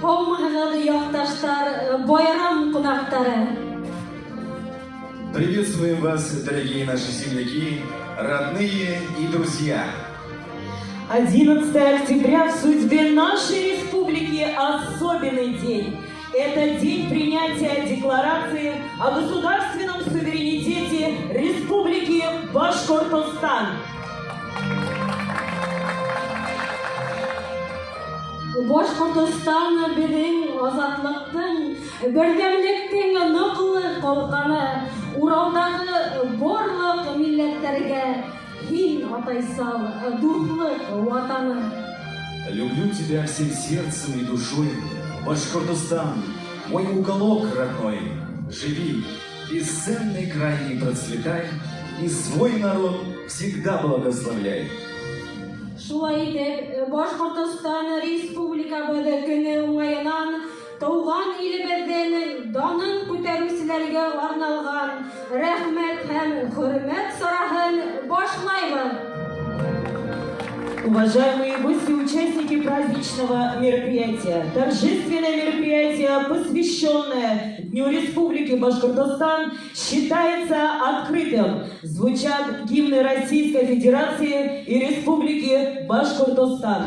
Хомагады якташтар, байрам кунактары. Приветствуем вас, дорогие наши земляки, родные и друзья. 11 октября в судьбе нашей республики особенный день. Это день принятия декларации о государственном суверенитете Республики Башкортостан. Башкортостан біздің азатлықтың, бердемліктің нұқлы қолқаны, Уралдағы барлық милләттерге хин атайсал, духлық ватаны. Люблю тебя всем сердцем и душой, Башкортостан, мой уголок родной. Живи, бесценный край и процветай, и свой народ всегда благословляй. Шулай итеп, Башкортостан Республикабыды көне уңайынан туган илебезден данын күтәрүчеләргә арналган рәхмәт һәм хөрмәт сараһын башлайбыз. Уважаемые гости, участники праздничного мероприятия, торжественное мероприятие, посвященное Дню Республики Башкортостан, считается открытым. Звучат гимны Российской Федерации и Республики Башкортостан.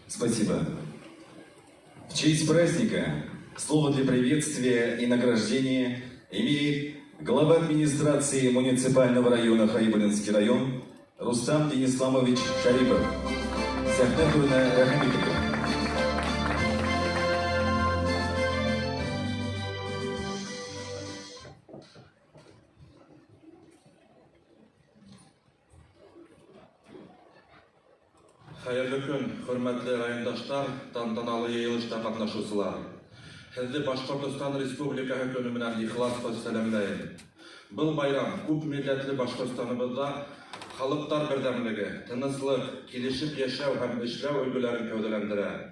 Спасибо. В честь праздника слово для приветствия и награждения имеет глава администрации муниципального района Хайбулинский район Рустам Денисламович Шарипов. Сәхнәтуна Рахамитова. Хәерле көн, хөрмәтле райондашлар, тантаналы йыелышта катнашучылар. Һезне Башкортостан Республикаһы көне менән ихлас сәламләйм. Был байрам күп милләтле Башкортстаныбызда халыктар бердәмлеге, тынычлык, килешеп яшәү һәм эшләү өлгеләрен гәүдәләндерә.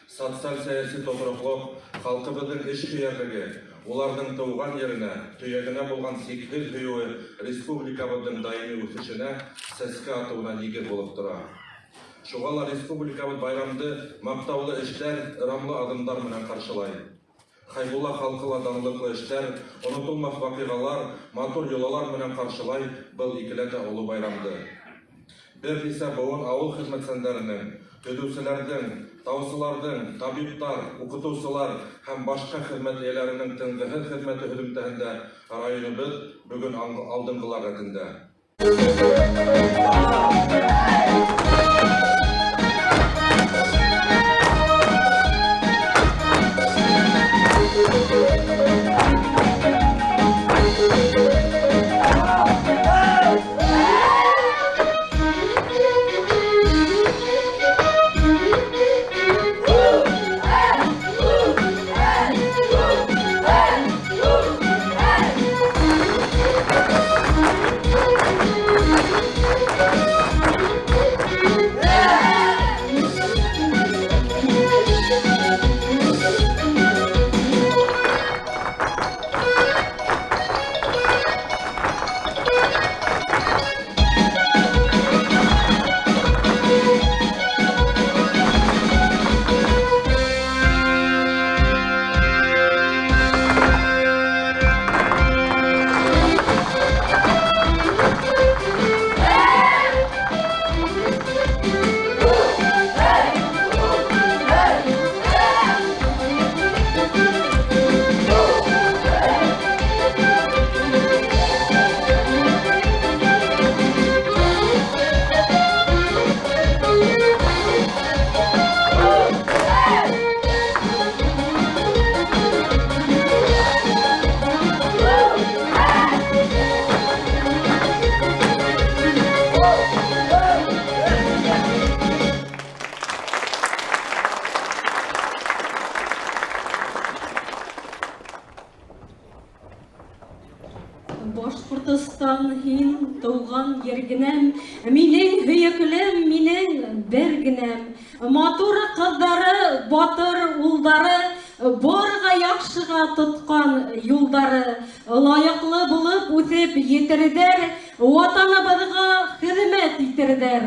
Социаль сәяси тотрыклык, халкыбызның эш көярлеге, уларның туган yerine, төягенә булган сикһез һөюе республикабызның даими үсешенә, сәскә атуына нигез булып тора. Шуңа республикабыз байрамды мактаулы эшләр, рамлы адымдар менән каршылай. Хайбулла халкыла данлыклы эшләр, онытылмас вакыйгалар, матур йолалар менән каршылай был икеләтә олы байрамды. Бер исә буын авыл хезмәтсәннәренең, төзүчеләрнең, таусыларның, табиблар, укытучылар һәм башка хезмәт ияләренең тынгыһыз хезмәте һөҗүмтәһендә районыбыз бүген алдынгылар рәтендә. Башкортостан һин туган ергенәм, минең һөеклем, минең бер генәм. Матур кыздары, батыр улдары, барга яхшыга тоткан юлдары, лайыклы булып үтеп етердер, ватаныбызга хезмәт итердер.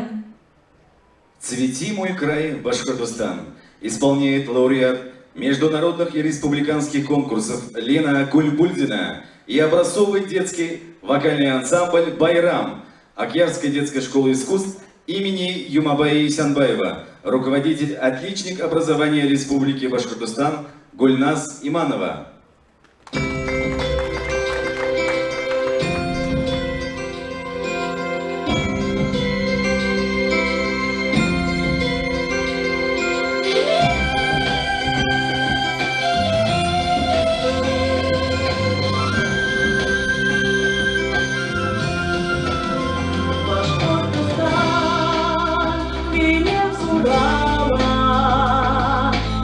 Цвети, мой край, Башкортостан, исполняет лауреат международных и республиканских конкурсов Лена Кульбульдина и образцовый детский вокальный ансамбль «Байрам» Акьярской детской школы искусств имени Юмабаи Исянбаева, руководитель отличник образования Республики Башкортостан Гульназ Иманова.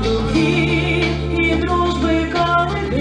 Любви и дружбы колыбель.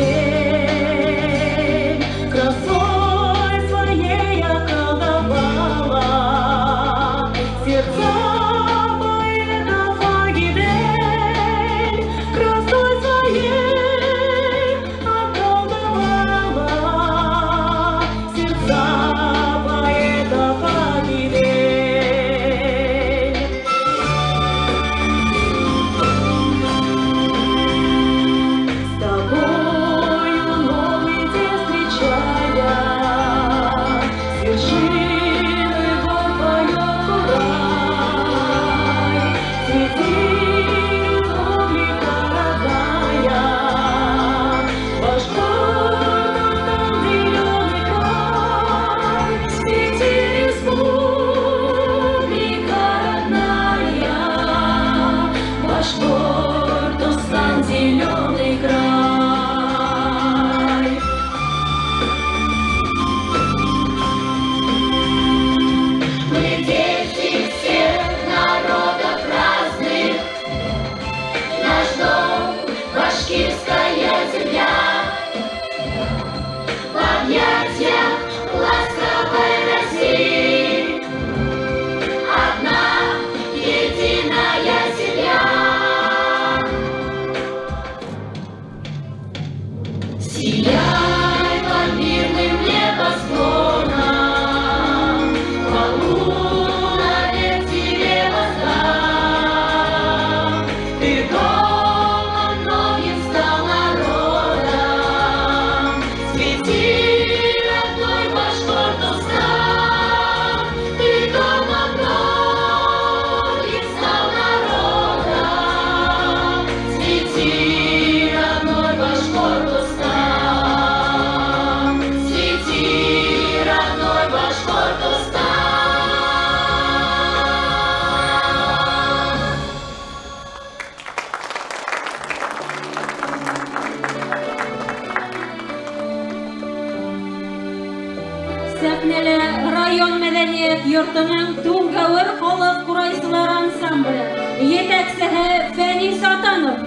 сәхнәле район мәдәният йортының Туңгәвер халык курайсылар ансамбле етәкчеһе Фәнис Атанов.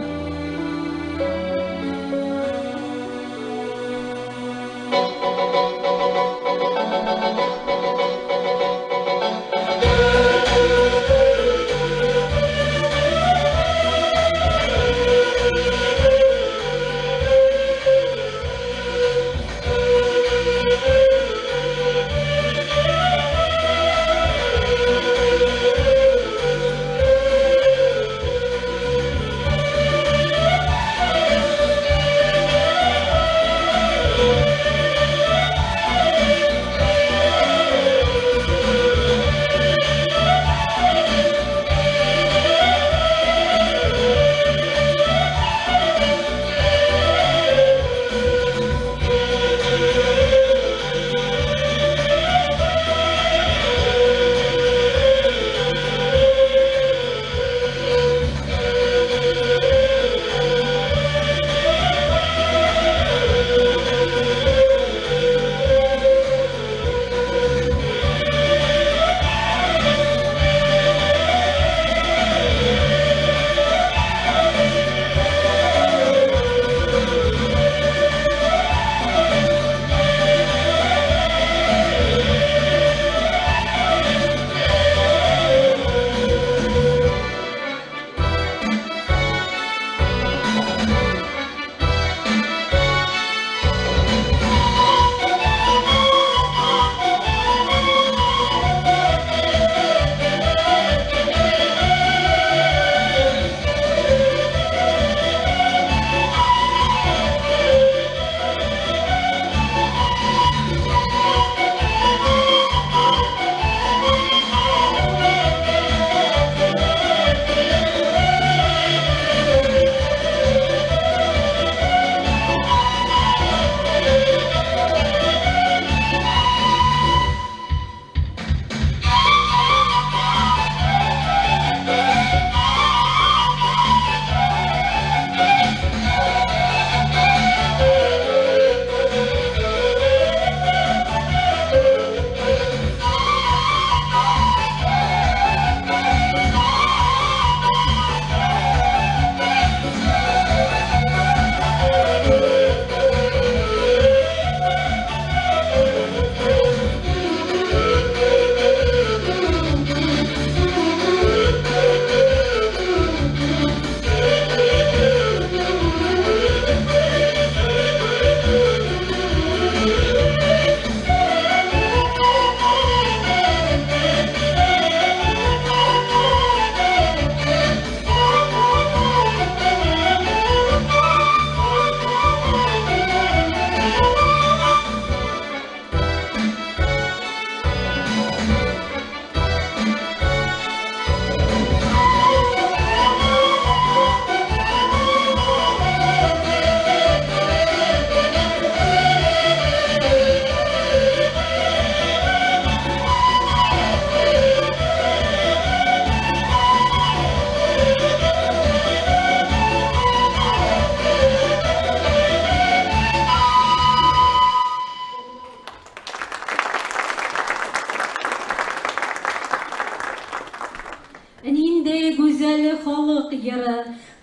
Нинди гүзәл халык йыры,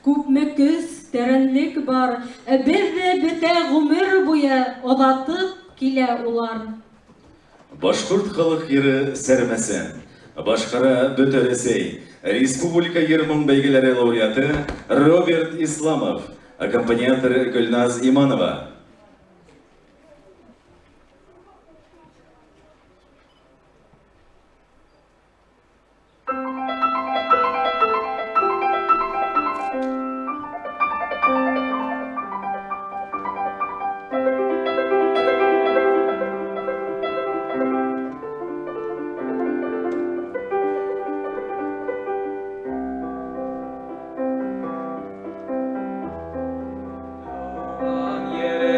күпме көз, тәрәнлек бар, безне бетә гомер буе оҙатып килә улар. Башҡорт халык йыры сәрмәсен башҡара бөтә Рәсәй Республика йыр-моң бәйгеләре лауреаты Роберт Исламов, аккомпаниатор Гөлназ Иманова. Yere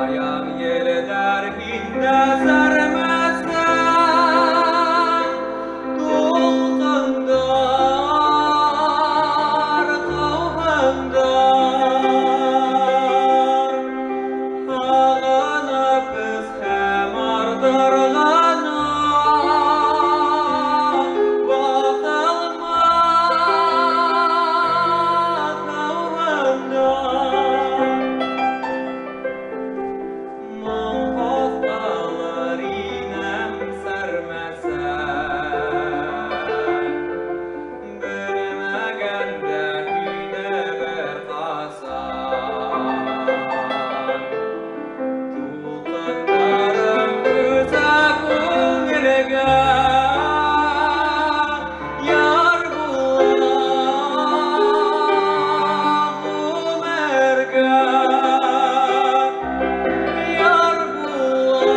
Аян елдер инде сәрмәстән, тулкындар, каугандар. Ағынып біз һәм ардырғаны, бақылмақ каугандар. Мың қоқталыр инем сәрмәсән, білмәгәндә көйне бір қасан. Тулқындарым күзә күңелгә, яр булам ғүмергә. Yar bulan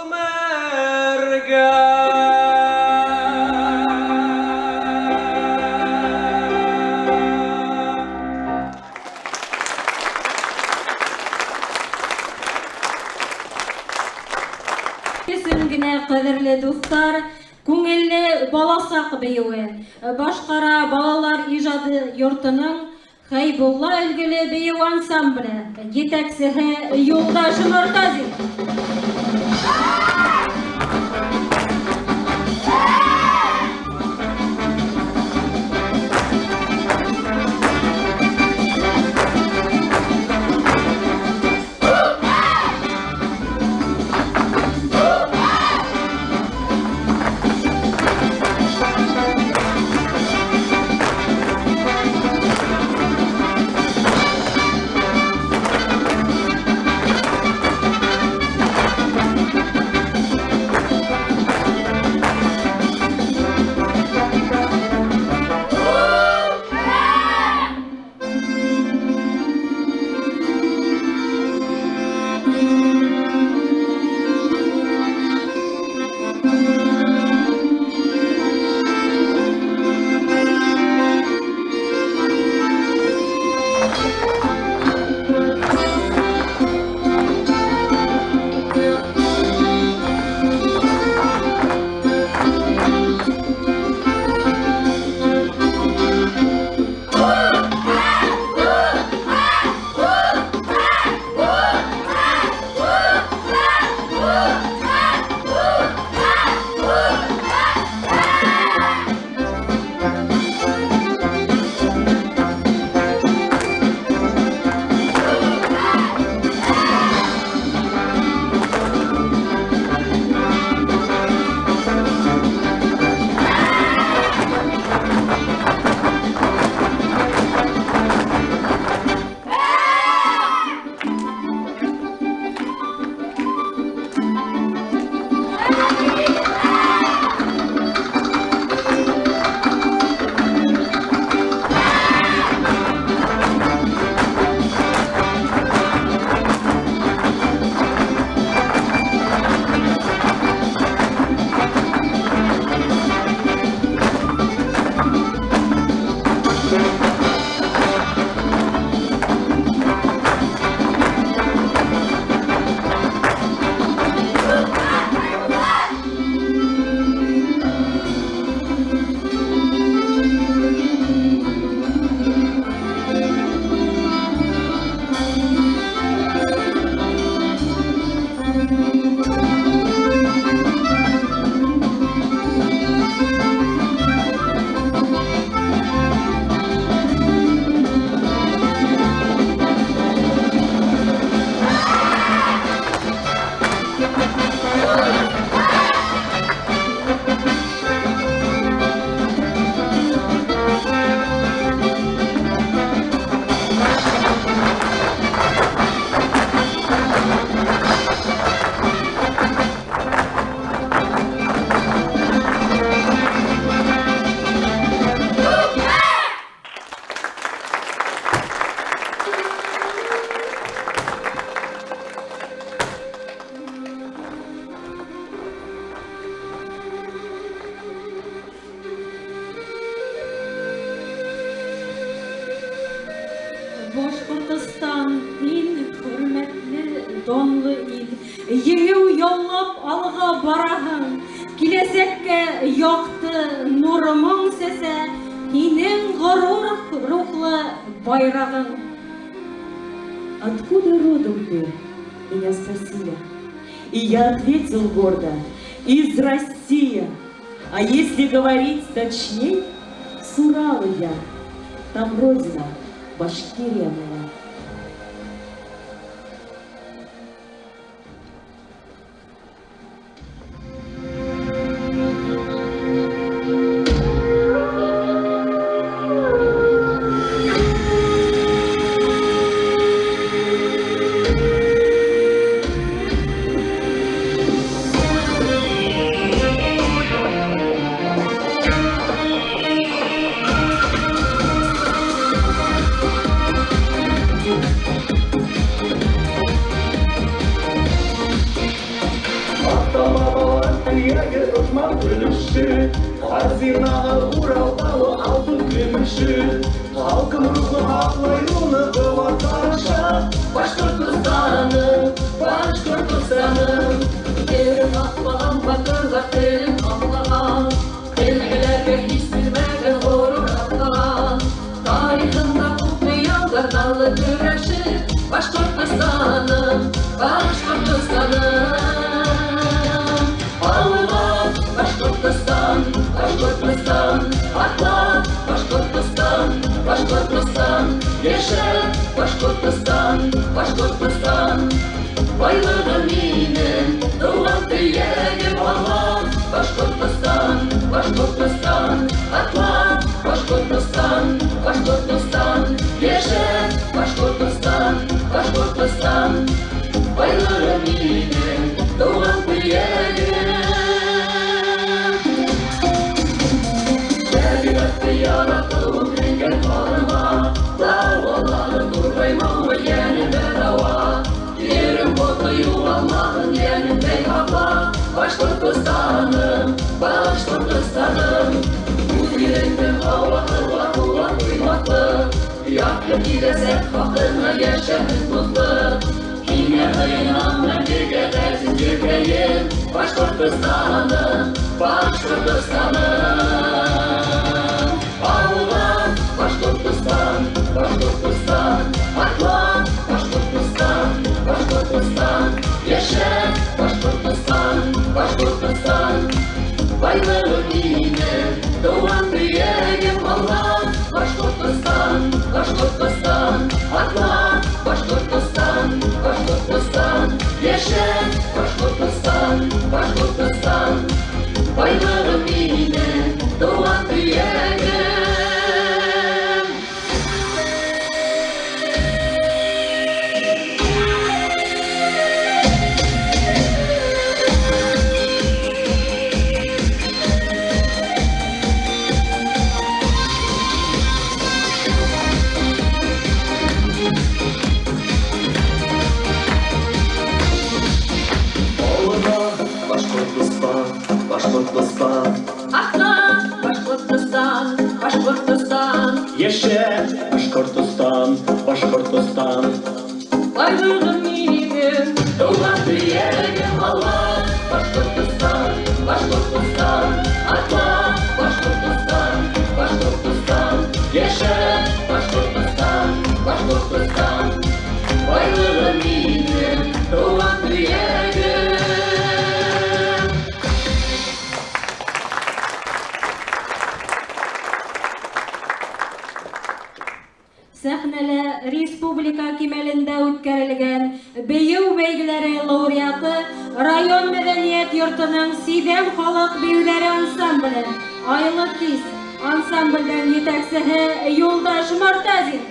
Ömer'ge. Kesin gine kadirli dostlar, күңелле баласак бейеуе, башкара балалар ижады йортының Хайбулла өлгілі бейеу ансамблі, етәксіхі Юлдаш Нұртазин. Башкортостан, ин хөрмәтле, данлы ил, еңеү яулап алга бараһың, киләсәккә якты нурымың сәсә, һинең горур рухлы байрагың. Откуда родом ты? Меня спросили. И я ответил гордо: из России. А если говорить точней, с Урала я. Там родина, Башкирия моя. Хазинаға Уралдағы алтын күміші, халқым рухы ақлайуны бұлатарша. Башкортостаным, Башкортостаным, ерім ақпаған батырға телім қамлаған, белгілерге еш білмеген ғорур атқан, тарихында құтты ялдарналы күрәші. Башкортостаным, Башкортостаным, ауылға Башкортостан, Башкортостан, атла Башкортостан, Башкортостан, яшә Башкортостан, Башкортостан, байлығы минем, туған төйегім алла. Башкортостан, Башкортостан, атла Башкортостан, Башкортостан, яшә Башкортостан, Башкортостан, байлығы минем, туған төйегім. Яратуым еңген барыма, дауаларын турбаймауы еңімді дауа. Ерім боты юғалмағын еңімдей хапа. Башкортостаным, Башкортостаным, Үдереңдің ауақыға туған құймақты. Яқты килесек хақына яшәміз мұтлы. Кине ғайынан мәңгеге дәрсін жүргейін. Башкортостаным, Башкортостаным, ауылға Башкортостан, Башкортостан, атла Башкортостан, Башкортостан, яшә Башкортостан, Башкортостан, байлығы минем, туған төйегім алла. Башкортостан, Башкортостан, атла Башкортостан, Башкортостан, яшә Башкортостан, Башкортостан, байлығы минем, туған төйегім. Башкортостан, Башкортостан, Атла Башкортостан, Башкортостан, яшә Башкортостан, Башкортостан, байлығы минем, туған төйегім алла. Башкортостан, Башкортостан, атла Башкортостан, Башкортостан, Яшә Башкортостан, Башкортостан, байлығы минем, туған төйегім. Сәхнәлә республика кимәлендә үткәрелгән бейеү бәйгеләре лауреаты район мәдәният йортының Сидәм халык биюләре ансамбле, Айлы Кис ансамбльдән етәкчеһе Юлдаш Мортазин.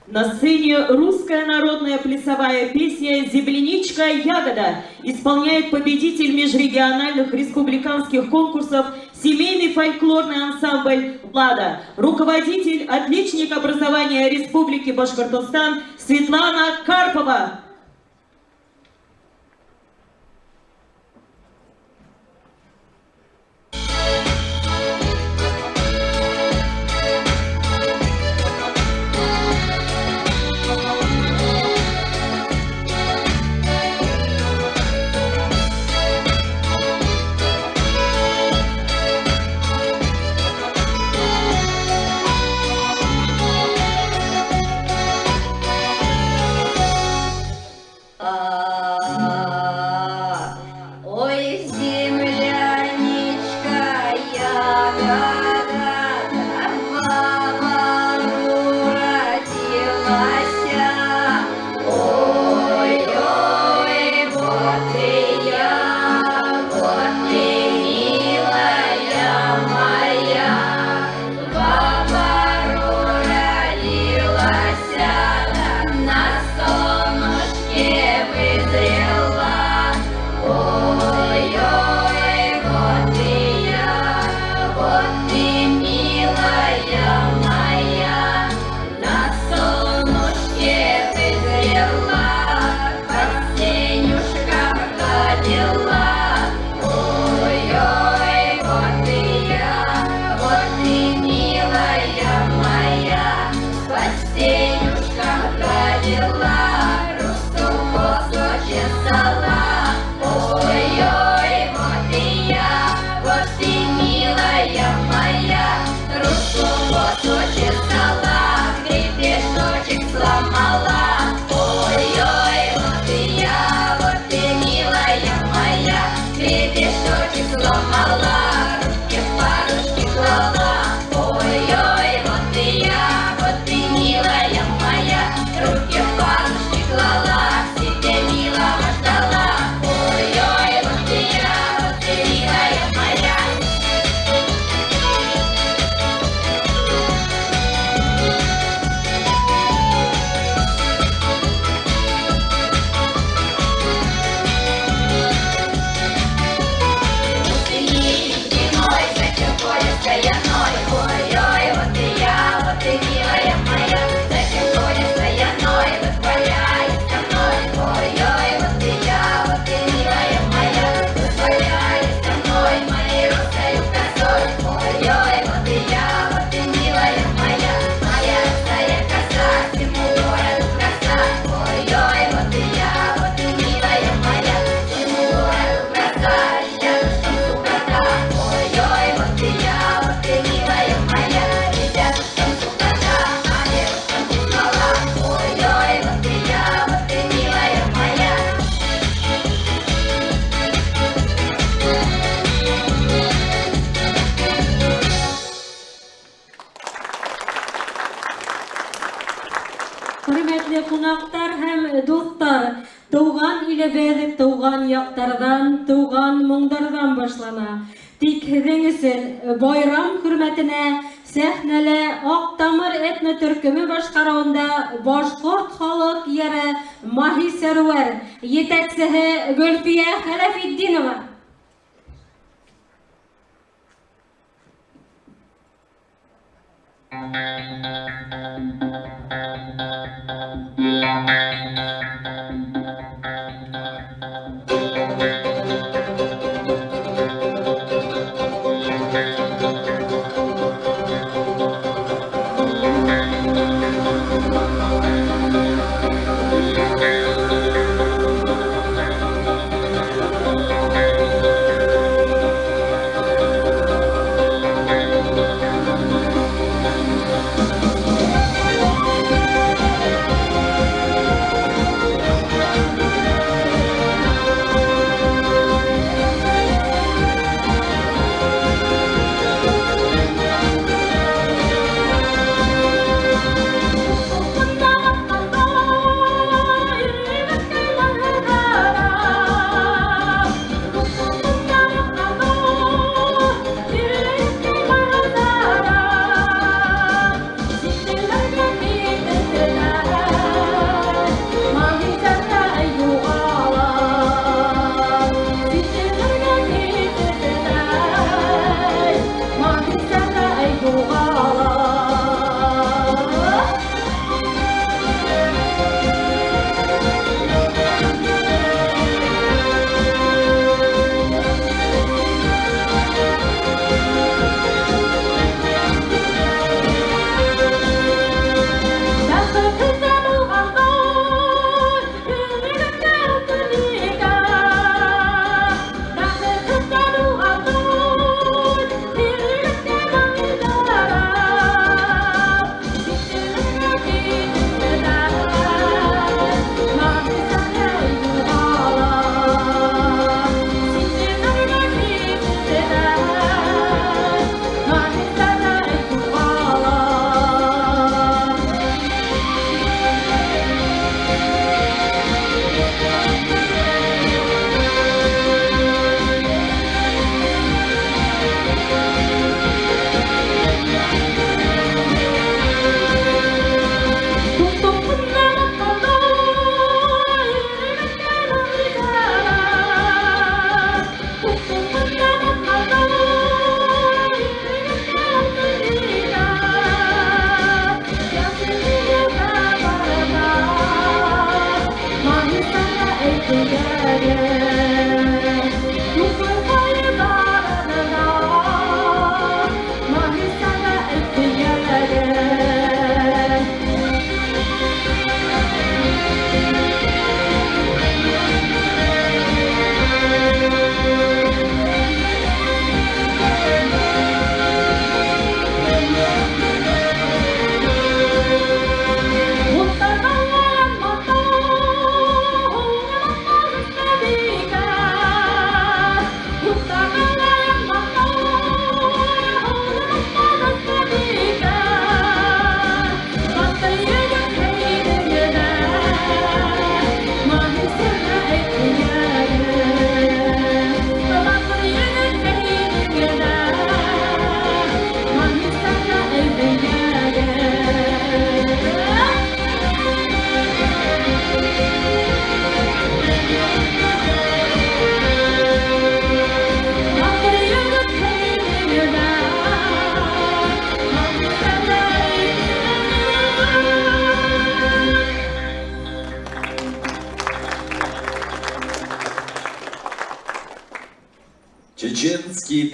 На сцене русская народная плясовая песня «Земляничка ягода» исполняет победитель межрегиональных республиканских конкурсов семейный фольклорный ансамбль «Лада», руководитель, отличник образования Республики Башкортостан Светлана Карпова. Ой, земляничка, ягода, маму родилась. Ой-ой, вот и я, вот и милая моя, маму родилась, на солнышке вызрела. Ой-ой, вот и я, вот и милая моя, на солнышке вызрела, под сенюшком ходила. Ой-ой, вот и я, вот и милая моя, под сенюшком ходила, русу косу чесала. Ой-ой, вот и я, вот и милая моя, русу косу чесала, гребешочек сломала. Ой-ой, вот и я, вот и милая моя, гребешочек сломала, руки в парушки клала. Ой-ой, вот и я, вот и милая моя, руки в парушки клала, себе милого ждала. Ой-ой, вот и я, вот и милая моя. Зимой зачем поле стояной? Ой-ой, вот и я, вот и милая моя, зачем поле стояной? Вызволяет со мной. Ой-ой, вот и я, вот и милая моя, вызволяет со мной моей русой косой. Ой-ой, вот и я, вот и милая моя, моя русая коса, всему городу краса. Ой-ой, вот и я, вот и милая моя, всему городу краса, рядышком скукота. Ой-ой, вот и я, вот и милая моя, рядышком скукота, а девушкам смола. Ой-ой, вот и я, вот и милая моя. Hürmetli qonaqlar hem dostlar, tuğan ilebez tuğan yaqtardan, tuğan muңдардан başlana. Tik sizin için bayram hürmetine sahnele Akdamır etno türkümü başkarawında Başkort halk yeri Mahi Server, yeteksihi Gülfiye Halafiddinova.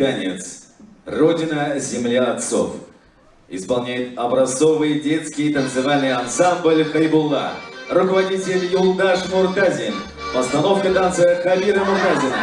танец «Родина, земля отцов». Исполняет образцовый детский танцевальный ансамбль «Хайбулла». Руководитель Юлдаш Муртазин. Постановка танца Хабира Муртазина.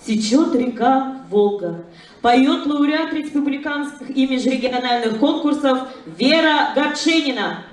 течет река Волга. Поет лауреат республиканских и межрегиональных конкурсов Вера Горченина.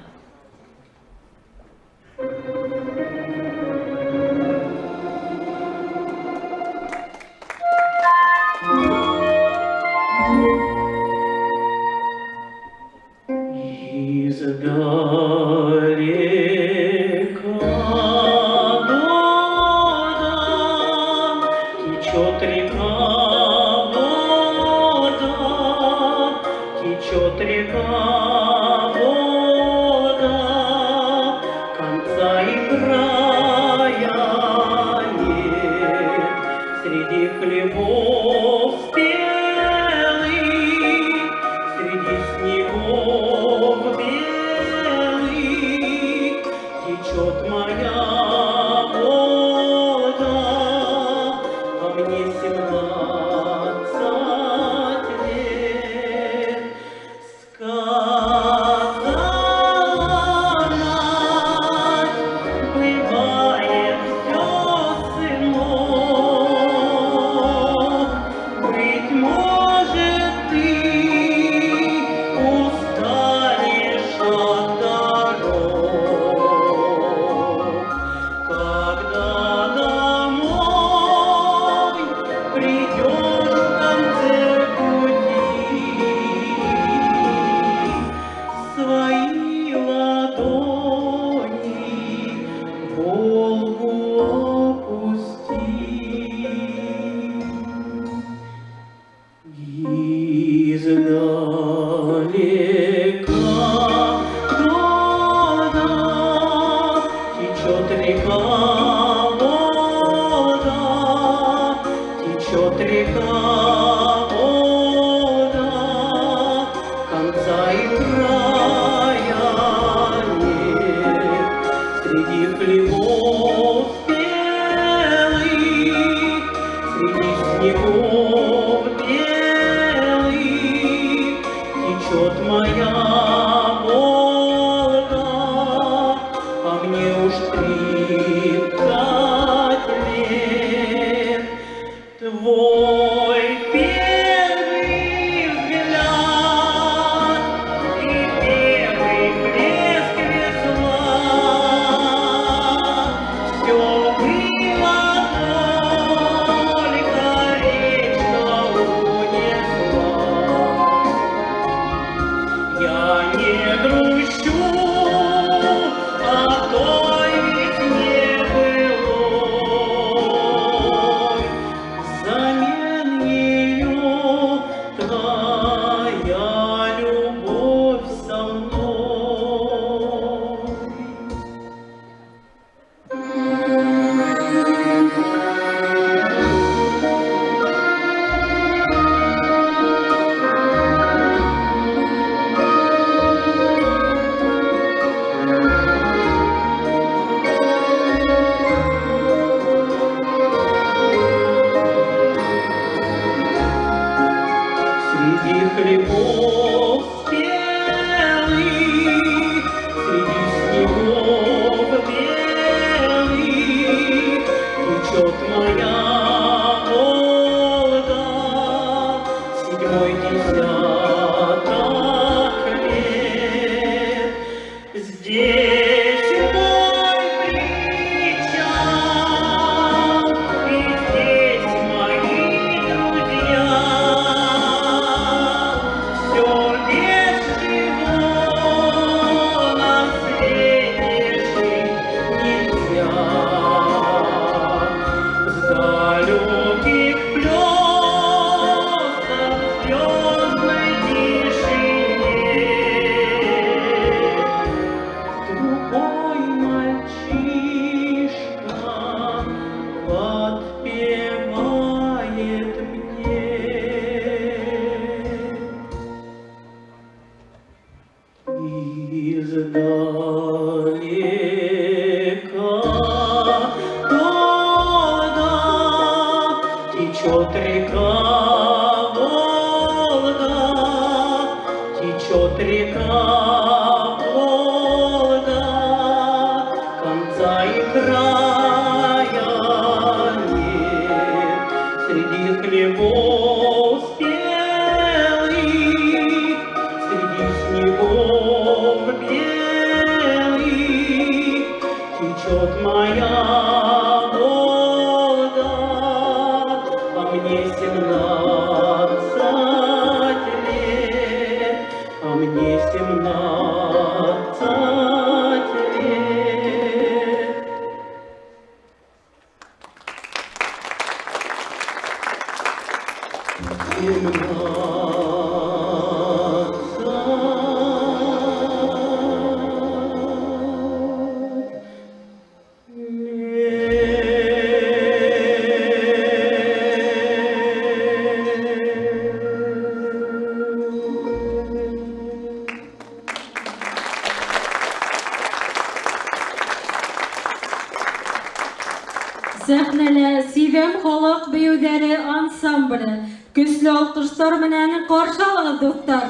Среди Ручеек белый течет моя Волга, а мне 17 лет, а мне 17 лет. Сәхнәлә Сивем халык бейүләре ансамбле. Көчле алкышлар менән каршы алыгыз, дуслар.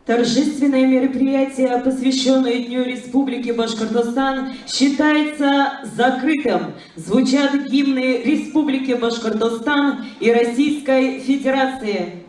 Торжественное мероприятие, посвященное Дню Республики Башкортостан, считается закрытым. Звучат гимны Республики Башкортостан и Российской Федерации.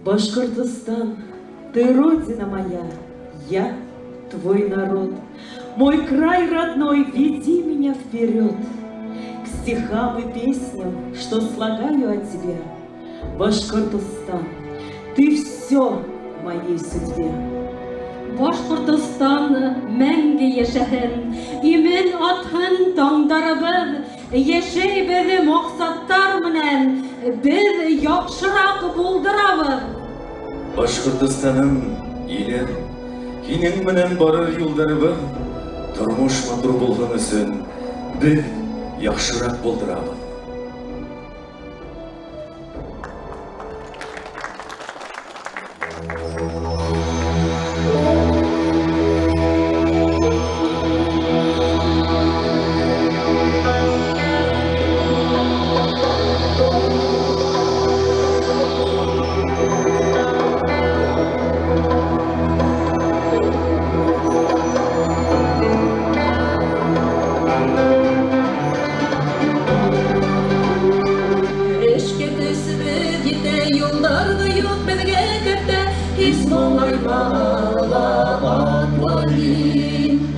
Башкортостан, ты родина моя, я твой народ. Мой край родной, веди меня вперед к стихам и песням, что слагаю о тебе. Башкортостан, ты все в моей судьбе. Башкортостан мәңге яшәһен, имен атһын таңдарыбыз, яшәйбез максаттар менән, без яхшырак булдырабыз. Башкортостаным, илем, һинең менән барыр юлдарыбыз, тормыш матур булган өчен, без яхшырак булдырабыз.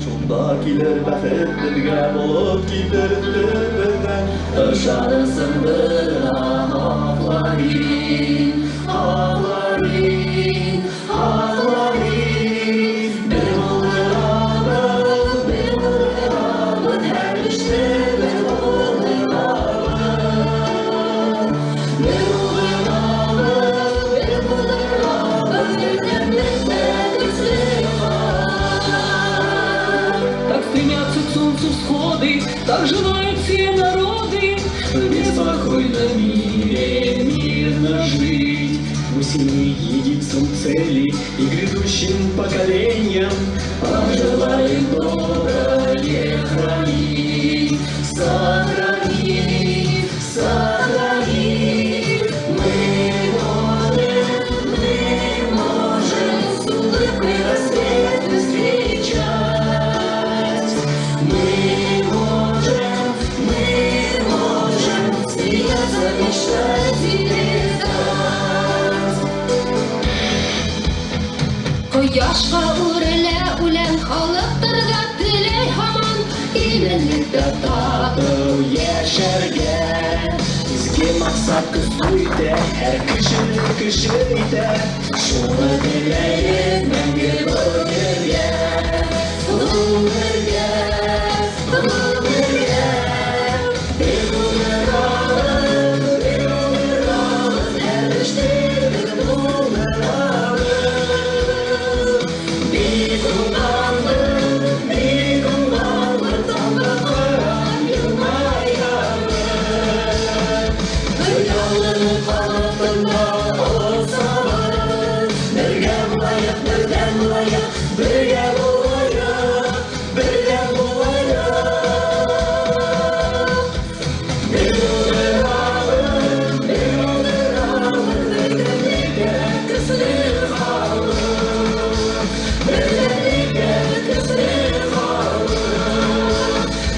Шунда килер бәхет бергә булып китер төбеннән, ышанырсың бер аңларин, аңларин, аңларин. Бер булдырабыз, һәр эшне бер булдырабыз. Бер булдырабыз, бердәмлектә Так стремятся к солнцу всходы, так желают все народы в беспокойном мире мирно жить. Мы сильны единством цели и грядущим поколениям пожелаем доброе хранить, сохранить, сохранить. Мы можем с улыбкой рассвет встречать. Мы можем смеяться, мечтать и летать. Башка үрелә үлән халыктырга теләй һаман Именлектә тату яшәргә Изге максат көтү итә, һәр кеше итә Шуны теләйек мәңге гомергә Гомергә Бер гомер алып, һәр эштә бер гомер алып Бик уңганлы таңга карап елмаябыз Бер ялгыз канатында алсабыз Бергә булайык, бергә булайык, бергә булайык, бергә булайык Бер гомер алып, бергәлегә көчле халык Бергәлегә көчле халык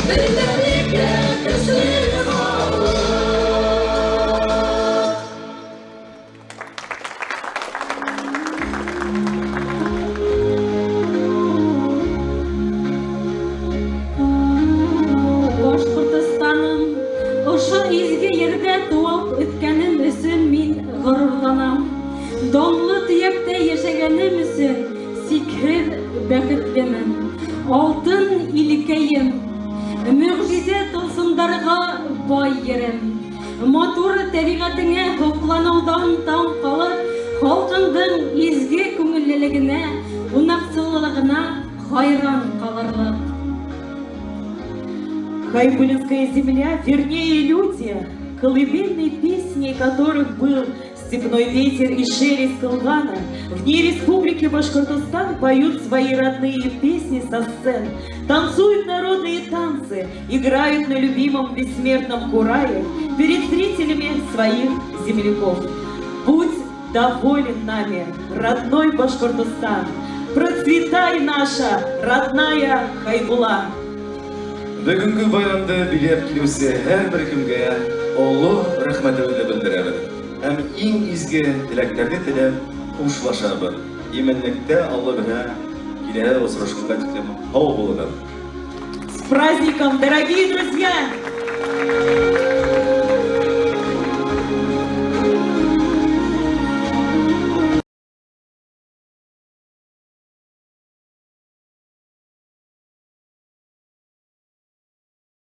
Бергәлегә көчле халык Башкортстаным, ошо изге ердә туып үткәнем өчен мин горурланам. Данлы төяктә яшәгәнем өчен сикһез бәхетлемен. Алтын илекәем, мөгъҗизә тылсымдарга бай ерем. Матур тәбигатеңә хокланудан таң калып, халкыңдың изге күңеллелегенә, кунакчыллыгына хайран калырлык. Хайбулинская земля, вернее люди, колыбельной песней которых был степной ветер и шелест колгана, в ней республики Башкортостан поют свои родные песни со сцен, танцуют народные танцы, играют на любимом бессмертном курае перед зрителями своих земляков. Будь доволен нами, родной Башкортостан, процветай наша родная Хайбула. Бүгінгі байрамды билеп килүсе һәрбер кемгә олы рәхмәтемне белдерәбез. Һәм иң изге теләкләрне теләп хушлашабыз. Именлектә Алла белән киләһе очрашканга тиклем һау булыгыз. С праздником, дорогие друзья!